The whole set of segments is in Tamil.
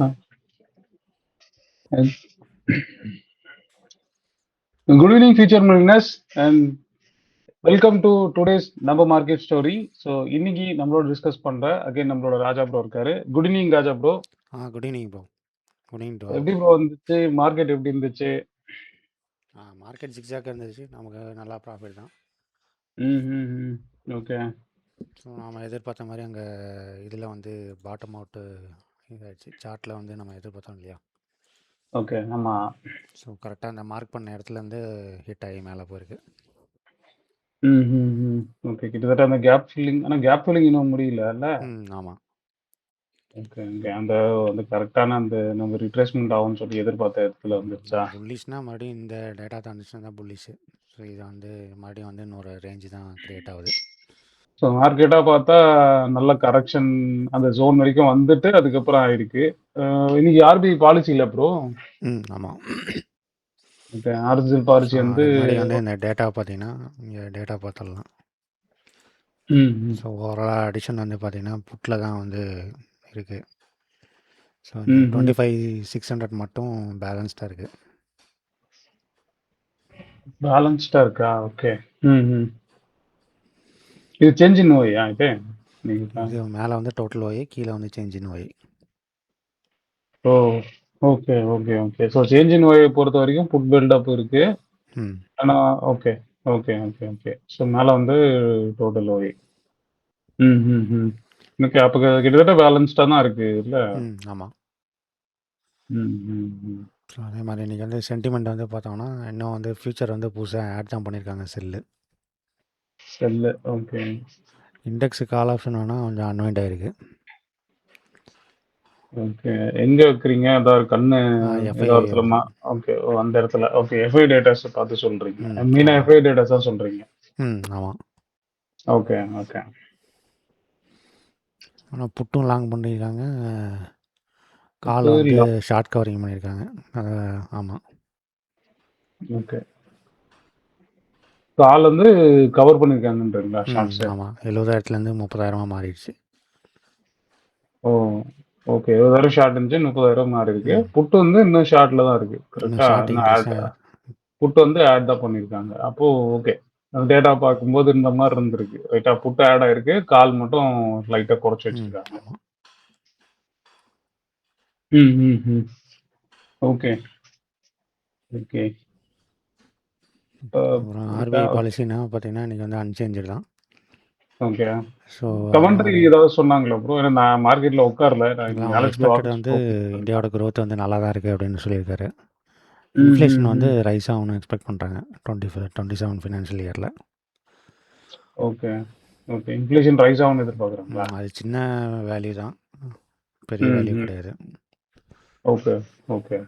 Uh, and Good evening, future millionaires, and welcome to today's நம்ம மார்க்கெட் ஸ்டோரி. ஸோ இன்னைக்கு நம்மளோட டிஸ்கஸ் பண்ற அகைன் நம்மளோட ராஜா ப்ரோ இருக்காரு. Good evening Raja bro. Good evening bro. Good evening to all. எப்படி ப்ரோ இருந்துச்சு மார்க்கெட்? எப்படி இருந்துச்சு? மார்க்கெட் ஜிக்ஸாக இருந்துச்சு, நமக்கு நல்லா ப்ராஃபிட் தான். ஓகே. ஸோ நாம் எதிர்பார்த்த மாதிரி அங்கே இதில் வந்து பாட்டம் அவுட்டு இதாகிடுச்சு. சார்ட்டில் வந்து நம்ம எதிர்பார்த்தோம் இல்லையா? ஓகே, ஆமாம். ஸோ கரெக்டாக அந்த மார்க் பண்ண இடத்துலேருந்து ஹிட் ஆகி மேலே போயிருக்கு. ஓகே, கிட்டத்தட்ட அந்த கேப் ஃபில்லிங், ஆனால் கேப் ஃபில்லிங் இன்னும் முடியல இல்லை? ஆமாம். Okay, okay. அந்த கரெக்டான அந்த நம்ம ரிட்ரேஸ்மெண்ட் ஆகும்னு சொல்லி எதிர்பார்த்த இடத்துல வந்துருச்சா? புல்லிஷ்னால் மறுபடியும் இந்த டேட்டா தான் இருந்துச்சுன்னா தான் புல்லிஷு. ஸோ இதை வந்து மறுபடியும் வந்து இன்னொரு ரேஞ்சு தான் க்ரியேட் ஆகுது. ஸோ மார்க்கெட்டாக பார்த்தா நல்ல கரெக்ஷன் அந்த ஜோன் வரைக்கும் வந்துட்டு அதுக்கப்புறம் ஆயிருக்கு. இன்னைக்கு ஆர்பிஐ பாலிசி இல்லை ப்ரோ. ஆமாம். ஓகே, ஆர்ஜிஎல் பாலிசி வந்து முன்னாடி வந்து இந்த டேட்டா பார்த்தீங்கன்னா இங்கே டேட்டா பார்த்துடலாம். ஸோ ஓவரால் அடிஷன் வந்து பார்த்தீங்கன்னா புட்டில் தான் வந்து இருக்குது. ஸோ இந்த 25,600 மட்டும் பேலன்ஸ்டாக இருக்குது. பேலன்ஸ்டாக இருக்கா? ஓகே. இது சேஞ்ச் இன் ஓயா? இது மேலே வந்து டோட்டல் ஒய், கீழே வந்து change in Y. Oh, okay okay okay. So change in ஒயை பொறுத்த வரைக்கும் புட் பில்டப் இருக்கு. ஆனால் okay okay okay okay. So மேலே வந்து டோட்டல் ஒய். ஓகே, அப்போ கிட்டத்தட்ட பேலன்ஸ்டாக தான் இருக்கு இல்லை? ஆமாம். ஸோ அதே மாதிரி இன்றைக்கி வந்து சென்டிமெண்ட் வந்து பார்த்தோம்னா இன்னும் வந்து ஃபியூச்சர் வந்து புதுசாக ஆட் தான் பண்ணியிருக்காங்க cell. Okay. Index call option வேணால் கொஞ்சம் அன்வைண்ட் ஆகிருக்கு. ஓகே, எங்கே வைக்கிறீங்க? அதாவது கண்ணு இடத்துலமா? ஓகே, அந்த இடத்துல. ஓகே, எஃப்ஐ டேட்டாஸ் பார்த்து சொல்கிறீங்க. மெயினாக எஃப்ஐ டேட்டாஸ் தான் சொல்கிறீங்க. ஆமாம். Okay okay. ஆனால் புட்டும் லாங் பண்ணியிருக்காங்க, கால் வந்து ஷார்ட் கவரிங் பண்ணியிருக்காங்க. ஆமாம். ஓகே, கால் வந்து கவர் பண்ணியிருக்காங்கன்றீங்களா? ஷார்ட்ஸ். ஆமாம், 70,000லேருந்து 30,000 மாறிடுச்சு. ஓ, ஓகே. 70,000 ஷார்ட் இருந்துச்சு, 30,000 மாறி இருக்கு. புட்டு வந்து இன்னும் ஷார்ட்ல தான் இருக்கு. கரெக்டாக புட்டு வந்து ஆட் தான் பண்ணியிருக்காங்க. அப்போ ஓகே, அந்த டேட்டா பார்க்கும்போது இந்த மாதிரி இருந்திருக்கு. ரைட்டா, புட்டு ஆட் ஆயிருக்கு, கால் மட்டும் லைட்டாக குறைச்சி வச்சிருக்காங்க. Okay okay. ஆர்பிஐ பாலிசினா பார்த்தீங்கன்னா இன்றைக்கி வந்து அன்சேஞ்சு தான். ஓகே. ஸோ கமெண்ட்ரி ஏதாவது சொன்னாங்களா ப்ரோ? ஏன்னா நான் மார்க்கெட்டில் உட்காரல. எக்ஸ்பெக்டட் வந்து இந்தியாவோட க்ரோத் வந்து நல்லா தான் இருக்குது அப்படின்னு சொல்லியிருக்காரு. இன்ஃப்ளேஷன் வந்து ரைஸ் ஆகணும்னு எக்ஸ்பெக்ட் பண்ணுறாங்க 27 ஃபினான்ஷியல் இயரில். Okay okay. இன்ஃப்ளேஷன் ரைஸ் ஆகும்னு எதிர்பார்க்குறாங்களா? அது சின்ன வேல்யூ தான், பெரிய வேல்யூ கிடையாது. Okay okay.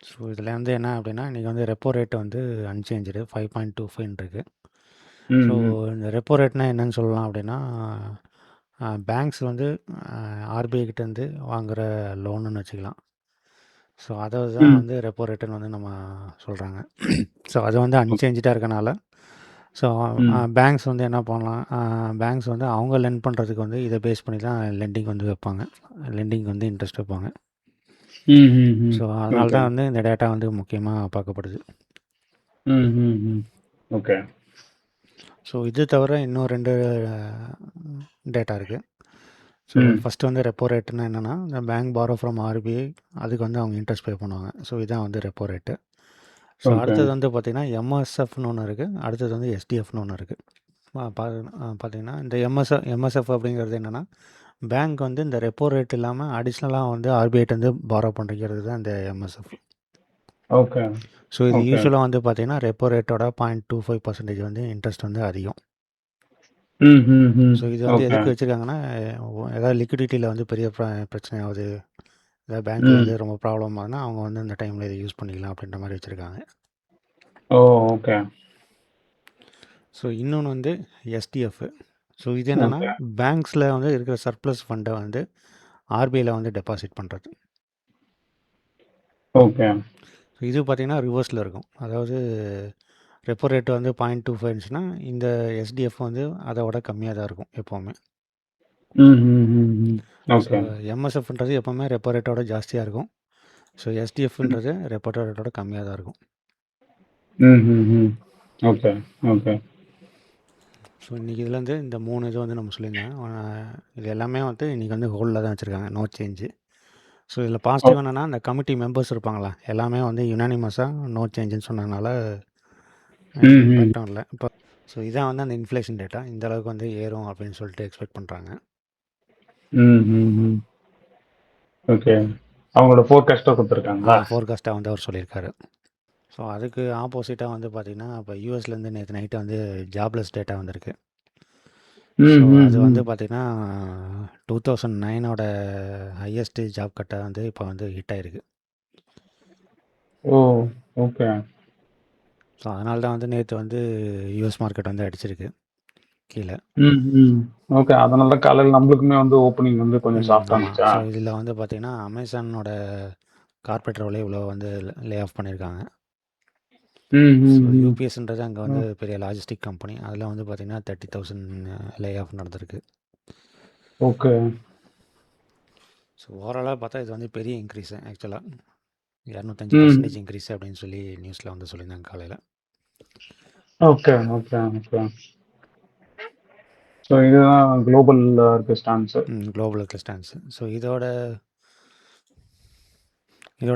ஸோ இதில் வந்து என்ன அப்படின்னா இன்றைக்கி வந்து ரெப்போ ரேட் வந்து அன்சேஞ்சு 5.25 இருக்குது. ஸோ இந்த ரெப்போ ரேட்னா என்னன்னு சொல்லலாம் அப்படின்னா பேங்க்ஸ் வந்து ஆர்பிஐ கிட்டேருந்து வாங்குகிற லோனுன்னு வச்சுக்கலாம். ஸோ அதை தான் வந்து ரெப்போ ரேட்டுன்னு வந்து நம்ம சொல்கிறாங்க. ஸோ அது வந்து அன்சேஞ்சாக இருக்கனால ஸோ பேங்க்ஸ் வந்து என்ன பண்ணலாம், பேங்க்ஸ் வந்து அவங்க லெண்ட் பண்ணுறதுக்கு வந்து இதை பேஸ் பண்ணி தான் லெண்டிங் வந்து வைப்பாங்க, லெண்டிங் வந்து இன்ட்ரெஸ்ட் வைப்பாங்க. ஸோ அதனால தான் வந்து இந்த டேட்டா வந்து முக்கியமாக பார்க்கப்படுது. ஓகே. ஸோ இது தவிர இன்னும் 2 டேட்டா இருக்குது. ஸோ ஃபஸ்ட்டு வந்து ரெப்போ ரேட்டுன்னா என்னென்னா இந்த பேங்க் பாரோ ஃப்ரம் ஆர்பிஐ, அதுக்கு வந்து அவங்க இன்ட்ரெஸ்ட் பே பண்ணுவாங்க. ஸோ இதுதான் வந்து ரெப்போ ரேட்டு. ஸோ அடுத்தது வந்து பார்த்திங்கன்னா எம்எஸ்எஃப்னு ஒன்று இருக்குது, அடுத்தது வந்து எஸ்டிஎஃப்னு ஒன்று இருக்குது. பார்த்திங்கன்னா இந்த எம்எஸ்எஃப் அப்படிங்கிறது என்னென்னா பேங்க் வந்து இந்த ரெப்போ ரேட் இல்லாமல் அடிஷ்னலாக வந்து ஆர்பிஐட்டு வந்து பாரோ பண்ணுறது தான் இந்த எம்எஸ்எஃப். ஓகே. ஸோ இது யூஸ்வலாக வந்து பார்த்திங்கன்னா ரெப்போ ரேட்டோட 0.25% வந்து இன்ட்ரெஸ்ட் வந்து அதிகம். ஸோ இது வந்து எதுக்கு வச்சுருக்காங்கன்னா ஏதாவது லிக்விடிட்டியில் வந்து பெரிய பிரச்சனை ஆகுது, ஏதாவது பேங்க்கில் வந்து ரொம்ப ப்ராப்ளம் ஆகுதுன்னா அவங்க வந்து இந்த டைமில் இதை யூஸ் பண்ணிக்கலாம் அப்படின்ற மாதிரி வச்சுருக்காங்க. ஓகே. ஸோ இன்னொன்று வந்து எஸ்டிஎஃப். ஸோ இது என்னென்னா பேங்க்ஸில் வந்து இருக்கிற சர்ப்ளஸ் ஃபண்டை வந்து ஆர்பிஐயில் வந்து டெபாசிட் பண்ணுறது. ஓகே. ஸோ இது பார்த்திங்கன்னா ரிவர்ஸில் இருக்கும். அதாவது ரெப்போ ரேட் வந்து 0.25 இருந்துச்சுன்னா இந்த எஸ்டிஎஃப் வந்து அதை விட கம்மியாக தான் இருக்கும் எப்போவுமே. ஸோ எம்எஸ்எஃப்ன்றது எப்போவுமே ரெப்போ ரேட்டோட ஜாஸ்தியாக இருக்கும். ஸோ எஸ்டிஎஃப்ன்றது ரெப்போ ரேட்டோட கம்மியாக தான் இருக்கும். Okay okay. ஸோ இன்றைக்கி இதுலேருந்து இந்த 3 இது வந்து நம்ம சொல்லியிருந்தேன். இது எல்லாமே வந்து இன்றைக்கி வந்து ஹோல்டில் தான் வச்சுருக்காங்க, நோ சேஞ்சு. ஸோ இதில் பாசிட்டிவ் என்னென்னா, இந்த கமிட்டி மெம்பர்ஸ் இருப்பாங்களா, எல்லாமே வந்து யுனானிமஸாக நோ சேஞ்சுன்னு சொன்னதுனால எந்த இம்பேக்டும் இல்லை. இப்போ ஸோ இதான் வந்து அந்த இன்ஃப்ளேஷன் டேட்டா இந்த அளவுக்கு வந்து ஏறும் அப்படின்னு சொல்லிட்டு எக்ஸ்பெக்ட் பண்ணுறாங்க. ஓகே. அவங்களோட ஃபோர்காஸ்ட்டாக கொடுத்துருக்காங்களா? ஃபோர்காஸ்ட்டாக வந்து அவர் சொல்லியிருக்காரு. ஸோ அதுக்கு ஆப்போசிட்டாக வந்து பார்த்திங்கன்னா, இப்போ யூஎஸ்லேருந்து நேற்று நைட்டு வந்து ஜாப்லெஸ் டேட்டா வந்திருக்கு. ஸோ அது வந்து பார்த்திங்கன்னா 2009ஓட ஹையஸ்ட்டு ஜாப் கட்டை வந்து இப்போ வந்து ஹிட் ஆகிருக்கு. ஓ ஓகே. ஸோ அதனால தான் வந்து நேற்று வந்து யூஎஸ் மார்க்கெட் வந்து அடிச்சிருக்கு கீழே. ஓகே. அதனால தான் காலையில் நம்மளுக்குமே வந்து ஓப்பனிங் வந்து கொஞ்சம் சாஃப்டாக இருந்துச்சா? ஸோ இதில் வந்து பார்த்திங்கன்னா அமேசானோட கார்பரேட் ரோலே இவ்வளோ வந்து லே ஆஃப் பண்ணியிருக்காங்க. ஸோ யூபிஎஸ்ன்றது அங்கே வந்து பெரிய லாஜிஸ்டிக் கம்பெனி, அதில் வந்து பார்த்திங்கன்னா 30,000 லே ஆஃப் நடந்திருக்கு. ஓகே. ஸோ ஓவராலாக பார்த்தா இது வந்து பெரிய இன்க்ரீஸு, ஆக்சுவலாக 205% இன்க்ரீஸ் அப்படின்னு சொல்லி நியூஸில் வந்து சொல்லியிருந்தாங்க காலையில். Okay okay okay. ஸோ இதுதான் குளோபல் இருக்க ஸ்டான்ஸு. குளோபல் இருக்க ஸ்டான்ஸு. ஸோ இதோட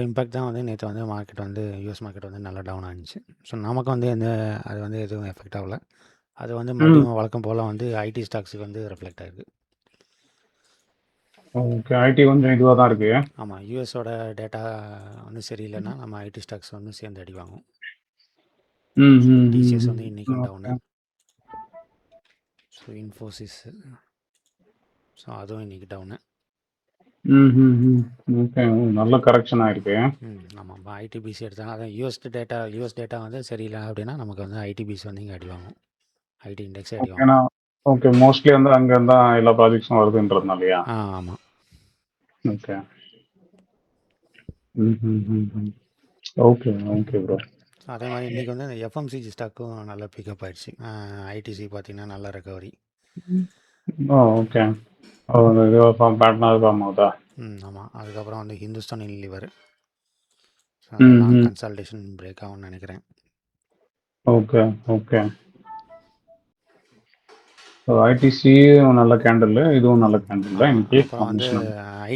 இம்பேக்ட் தான் வந்து நேற்று வந்து மார்க்கெட் வந்து யூஎஸ் மார்க்கெட் வந்து நல்லா டவுன் ஆகிடுச்சு. ஸோ நமக்கு வந்து அது வந்து எதுவும் எஃபெக்ட் ஆகலை. அது வந்து மறுபடியும் வழக்கம் போல் வந்து ஐடி ஸ்டாக்ஸுக்கு வந்து ரிஃப்ளெக்ட் ஆகிருக்கு. ஓகே. ஐடி கொஞ்சம் இதுவாக தான் இருக்குது. ஆமாம், யூஎஸோட டேட்டா வந்து சரியில்லைன்னா நம்ம ஐடி ஸ்டாக்ஸ் வந்து சேர்ந்து அடி வாங்கும். டிசிஎஸ் வந்து இன்றைக்கும் டவுனு. ஸோ இன்ஃபோசிஸ், ஸோ அதுவும் இன்றைக்கி டவுனு. ஓகே. நல்ல கரெக்ஷன் ஆயிருக்கு. ஆமாம், இப்போ ஐடிபிசி எடுத்தாங்க. அதான் யூஎஸ் டேட்டா வந்து சரியில்லை அப்படின்னா நமக்கு வந்து ஐடிபிசி வந்து இங்கே அடி வாங்கும், ஐடி இண்டெக்ஸே அடி வாங்கும். ஓகே. மோஸ்ட்லி வந்து அங்கே தான் எல்லா ப்ராஜெக்ட்ஸும் வருதுன்றதுனாலயா? ஆமாம். ஓகே. Okay okay bro. அதே மாதிரி இன்றைக்கி வந்து இந்த எஃப்எம்சிஜி ஸ்டாக்கும் நல்லா பிக்கப் ஆகிடுச்சு. ஐடிசி பார்த்திங்கன்னா நல்ல ரெக்கவரி. ஓகே. ஃபார்ம் ஆகுதா? ஆமாம். அதுக்கப்புறம் வந்து ஹிந்துஸ்தான் யூனிலிவர், அதெல்லாம் கன்சால்டேஷன் பிரேக் ஆகும்னு நினைக்கிறேன். Okay okay. ஸோ ஐடிசி நல்ல கேண்டில், இதுவும் நல்ல கேண்டில் தான் இன்னைக்கு. அப்புறம் வந்து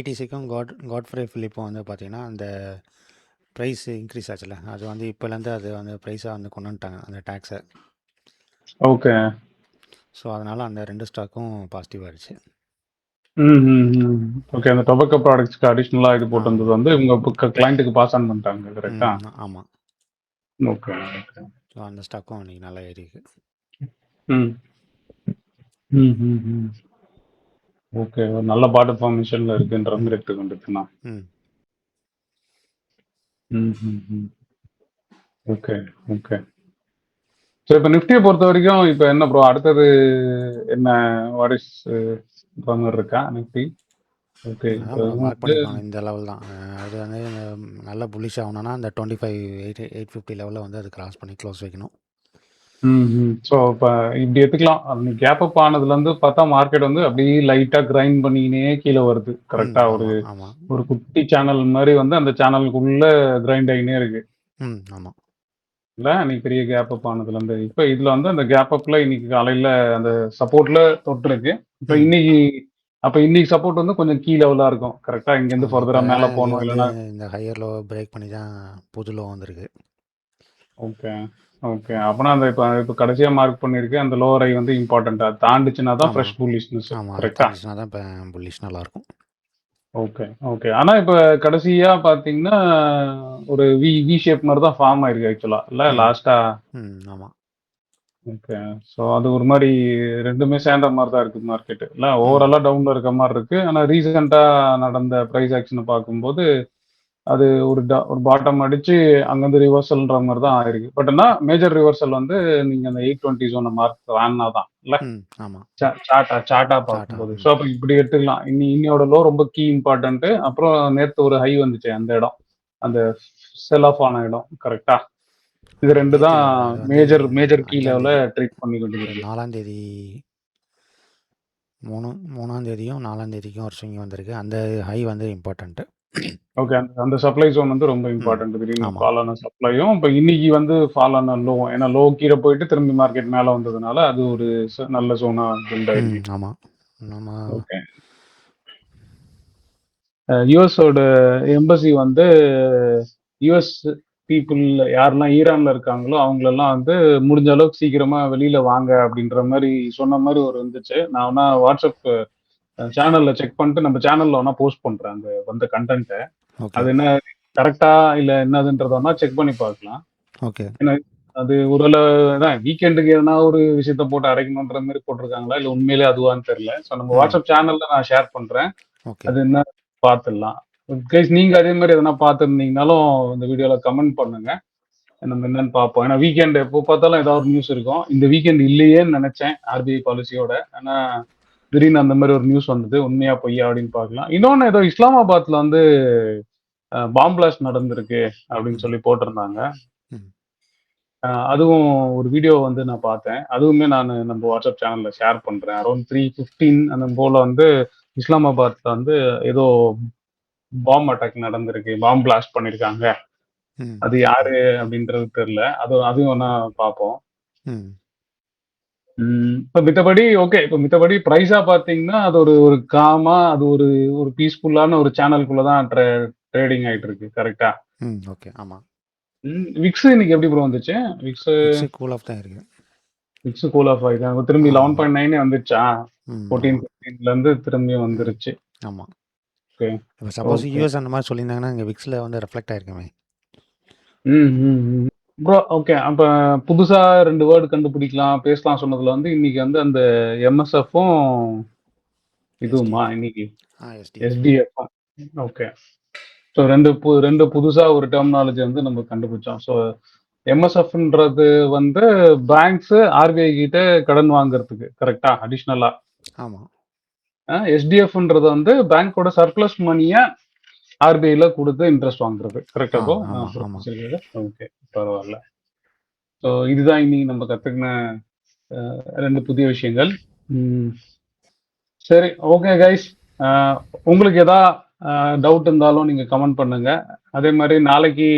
ஐடிசிக்கும் காட்ஃப்ரே ஃபிலிப்பும் வந்து பார்த்திங்கன்னா அந்த ப்ரைஸ் இன்க்ரீஸ் ஆச்சுல, அது வந்து இப்போலேருந்து அது வந்து ப்ரைஸாக வந்து கொண்டு வந்துட்டாங்க அந்த டேக்ஸை. ஓகே. ஸோ அதனால் அந்த 2 ஸ்டாக்கும் பாசிட்டிவ் ஆகிடுச்சு. ஓகே. அந்த டொபாக்கோ ப்ராடக்ட்ஸ்க்கு அடிஷ்னலாக இது போட்டு வந்தது வந்து உங்கள் கிளைண்ட்டுக்கு பாஸ் ஆன் பண்ணிட்டாங்க, கரெக்டாக? ஆமாம். Okay okay. ஸோ அந்த ஸ்டாக்கும் இன்றைக்கி நல்லா ஏறிருக்கு. ஓகே. ஒரு நல்ல பாட்டம் ஃபார்மேஷனில் இருக்குன்ற மாதிரி எடுத்துக்கொண்டுச்சுண்ணா. Okay okay. ஸோ இப்போ நிஃப்டியை பொறுத்த வரைக்கும் இப்போ என்ன ப்ரோ அடுத்தது என்ன வாட் இஸ் மாதிரி இருக்கா நிஃப்டி? ஓகே. மார்க் பண்ணியிருக்காங்க இந்த லெவல் தான். அது வந்து நல்ல புல்லிஷ் ஆகணும்னா அந்த 25,850 லெவலில் வந்து அது கிராஸ் பண்ணி க்ளோஸ் வைக்கணும். ஸோ இப்போ இப்படி எடுத்துக்கலாம். அது கேப் அப் ஆனதுலேருந்து பார்த்தா மார்க்கெட் வந்து அப்படியே லைட்டாக கிரைண்ட் பண்ணினே கீழே வருது, கரெக்டாக? ஒரு குட்டி சேனல் மாதிரி வந்து அந்த சேனலுக்குள்ளே கிரைண்ட் ஆகினே இருக்கு. ஆமாம். இல்லை அன்னைக்கு பெரிய கேப் அப் ஆனதுலேருந்து இப்போ இதில் வந்து அந்த கேப் அப்பில் இன்னைக்கு காலையில் அந்த சப்போர்ட்டில் தொட்டுருக்கு. இப்போ இன்னைக்கு சப்போர்ட் வந்து கொஞ்சம் கீ லெவலாக இருக்கும், கரெக்டாக? இங்கேருந்து ஃபர்தராக மேலே போகணும் இல்லைன்னா இந்த ஹையர் லோ பிரேக் பண்ணி தான் புது லோ வந்திருக்கு. Okay okay. அப்போனா அந்த இப்போ கடைசியாக மார்க் பண்ணியிருக்கு அந்த லோவர் ஐ வந்து இம்பார்ட்டண்ட்டாக தாண்டிச்சுன்னா தான் ஃப்ரெஷ் புல்லிஷ்னஸ், கரெக்டாக? தாண்டிச்சுன்னா தான் இப்போ புல்லிஷ் நல்லாயிருக்கும். Okay okay. ஆனால் இப்போ கடைசியாக பார்த்தீங்கன்னா ஒரு வி ஷேப் மாதிரி தான் ஃபார்ம் ஆயிருக்கு ஆக்சுவலாக, இல்லை லாஸ்ட்டாக? ஆமாம். ஓகே. ஸோ அது ஒரு மாதிரி ரெண்டுமே சேர்ந்த மாதிரி தான் இருக்குது மார்க்கெட்டு, இல்லை? ஓவராலாக டவுனில் இருக்க மாதிரி இருக்குது. ஆனால் ரீசெண்டாக நடந்த ப்ரைஸ் ஆக்ஷனை பார்க்கும்போது அது ஒரு பாட்டம் அடித்து அங்கேருந்து ரிவர்சல்ன்ற மாதிரி தான் ஆயிருக்கு. பட் ஆனால் மேஜர் ரிவர்சல் வந்து நீங்கள் அந்த 820 ஜோனை மார்க் வேணா தான், இல்லை? ஆமாம். சார்ட்டாக பார்க்கும்போது. ஸோ அப்போ இப்படி எடுத்துக்கலாம். இன்னையோட லோ ரொம்ப கீ இம்பார்ட்டன்ட்டு. அப்புறம் நேற்று ஒரு ஹை வந்துச்சு அந்த இடம், அந்த செல் ஆஃப் ஆன இடம், கரெக்டாக? இது ரெண்டு தான் மேஜர் கீ லெவலில் ட்ரீட் பண்ணி கொண்டு இருக்கு. 4ஆம் தேதி 3ஆம் தேதியும் 4ஆம் தேதிக்கும் ஒரு ஸ்விங் வந்திருக்கு. அந்த ஹை வந்து இம்பார்ட்டன்ட்டு. ஓகே. அந்த சப்ளை ஜோன் வந்து ரொம்ப இம்பார்ட்டன்ட். திடீர்னு ஆமா. ஃபால் ஆன சப்ளையும், இப்ப இன்னைக்கு வந்து ஃபால் ஆன லோவும். ஏன்னா லோ கீழ போயிட்டு திரும்பி மார்க்கெட் மேல வந்ததுனால, அது ஒரு நல்ல ஜோனா பில்ட் ஆயிருக்கு. ஆமா. நம்ம ஓகே. யுஎஸோட எம்பசி வந்து யுஎஸ் பீப்புள் யாரெல்லாம் ஈரான்ல இருக்காங்களோ அவங்களெல்லாம் வந்து முடிஞ்ச அளவுக்கு சீக்கிரமா வெளியில வாங்க அப்படின்ற மாதிரி சொன்ன மாதிரி ஒரு இருந்துச்சு. நான் வேணா வாட்ஸ்அப் சேனல்ல செக் பண்ணிட்டு நம்ம சேனல்ல வேணா போஸ்ட் பண்றேன் அந்த வந்த கண்டென்ட்டை. ஓகே. அது என்ன கரெக்டா இல்ல என்னதுன்றத வேணா செக் பண்ணி பார்க்கலாம். ஓகே. ஏன்னா அது ஒருவேளை தான் வீக்கெண்டுக்கு எதனா ஒரு விஷயத்த போட்டு அரைக்கணுன்ற மாதிரி போட்டிருக்காங்களா இல்ல உண்மையிலே அதுவான்னு தெரியல. ஸோ நம்ம வாட்ஸ்அப் சேனல்ல நான் ஷேர் பண்றேன். ஓகே. அது என்ன பார்த்துடலாம். கைஸ் நீங்க அதே மாதிரி எதனா பார்த்துருந்தீங்கனாலும் இந்த வீடியோல கமெண்ட் பண்ணுங்க. நம்ம என்னன்னு பார்ப்போம். ஏன்னா வீக்கெண்ட் எப்போ பார்த்தாலும் ஏதாவது ஒரு நியூஸ் இருக்கும். இந்த வீக்கெண்ட் இல்லையேன்னு நினைச்சேன் ஆர்பிஐ பாலிசியோட. ஆனா திடீர்னு அந்த மாதிரி ஒரு நியூஸ் வந்தது. உண்மையா பொய்யா அப்படின்னு பார்க்கலாம். இன்னொன்னு ஏதோ இஸ்லாமாபாத்ல வந்து பாம் பிளாஸ்ட் நடந்திருக்கு அப்படின்னு சொல்லி போட்டிருந்தாங்க. ம். அதுவும் ஒரு வீடியோ வந்து நான் பார்த்தேன். அதுவுமே நான் நம்ம வாட்ஸ்அப் சேனல்ல ஷேர் பண்றேன். அரௌண்ட் 3:15 அந்த போல வந்து இஸ்லாமாபாத்ல வந்து ஏதோ பாம் அட்டாக் நடந்திருக்கு. பாம் பிளாஸ்ட் பண்ணியிருக்காங்க. ம். அது யாரு அப்படின்றது தெரியல. அதையும் வேணா பார்ப்போம். ம். இப்ப மித்தபடி ஓகே. இப்ப மித்தபடி பிரைஸா பார்த்தீங்கன்னா, அது ஒரு ஒரு காமா அது ஒரு ஒரு பீஸ்ஃபுல்லான ஒரு சேனலுக்குள்ள தான் ட்ரேடிங் ஆயிட்டு இருக்கு. கரெக்ட்டா? ஓகே. ஆமா. விக்ஸ் இன்னைக்கு எப்படி ப்ரோ வந்துச்சு? விக்ஸ் கூல் ஆஃப் தான் இருக்கு. விக்ஸ் கூல் ஆஃப் ஆயிதான். திரும்பி 11.9 வந்துச்சா? ம். 14, 15ல இருந்து திரும்பி வந்துருச்சு. ஆமா. ஓகே. இப்போ சப்போஸ் ஓகே. யூஎஸ் அந்த மாதிரி சொல்லியிருந்தாங்கன்னா இங்கே விக்ஸில் வந்து ரெஃப்ளெக்ட் ஆயிருக்குமே. Bro okay. அப்ப புதுசா 2 வேர்ட் கண்டுபிடிக்கலாம், பேசலாம் சொன்னதுல வந்து இன்னைக்கு வந்து அந்த எம்எஸ்எஃப்பும் இதுவுமா இன்னைக்கு? எஸ்டிஎஃப். எஸ்டிஎஃப்பும். ஓகே. ஸோ 2 புதுசா ஒரு டெர்மினாலஜி வந்து நம்ம கண்டுபிடிச்சோம். ஸோ எம்எஸ்எஃப்ன்றது வந்து பேங்க்ஸ் ஆர்பிஐ கிட்ட கடன் வாங்குறதுக்கு கரெக்டா? அடிஷ்னலா. ஆமாம். எஸ்டிஎஃப்ன்றது வந்து பேங்கோட சர்ப்ளஸ் மணியை ஆர்பிஐல கொடுத்து இன்ட்ரெஸ்ட் வாங்குறது கரெக்டா ப்ரோ? ஆமாம். ஓகே, பரவாயில்ல. ஸோ இதுதான் இன்னைக்கு நம்ம கத்துக்கின 2 புதிய விஷயங்கள். சரி, ஓகே கைஸ். உங்களுக்கு எதா டவுட் இருந்தாலும் நீங்க கமெண்ட் பண்ணுங்க. அதே மாதிரி நாளைக்கு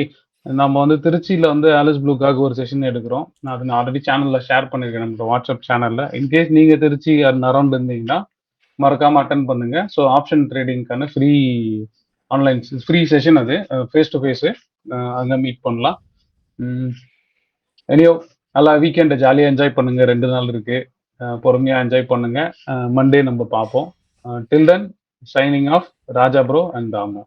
நம்ம வந்து திருச்சியில வந்து ஆலிஸ் ப்ளூக்காக ஒரு செஷன் எடுக்கிறோம். நான் ஆல்ரெடி சேனல்ல ஷேர் பண்ணிருக்கேன் நம்ம வாட்ஸ்அப் சேனல்ல. இன்கேஸ் நீங்க திருச்சி அரௌண்ட் இருந்தீங்கன்னா மறக்காம அட்டன் பண்ணுங்க. ஸோ ஆப்ஷன் ட்ரேடிங்கான ஆன்லைன் ஃப்ரீ செஷன் அது ஃபேஸ் டு ஃபேஸு. அங்கே மீட் பண்ணலாம். எனியோ நல்லா வீக்கெண்டை ஜாலியாக என்ஜாய் பண்ணுங்க. 2 நாள் இருக்கு. பொறுமையாக என்ஜாய் பண்ணுங்க. மண்டே நம்ம பார்ப்போம். Till then signing off Raja bro and Damu.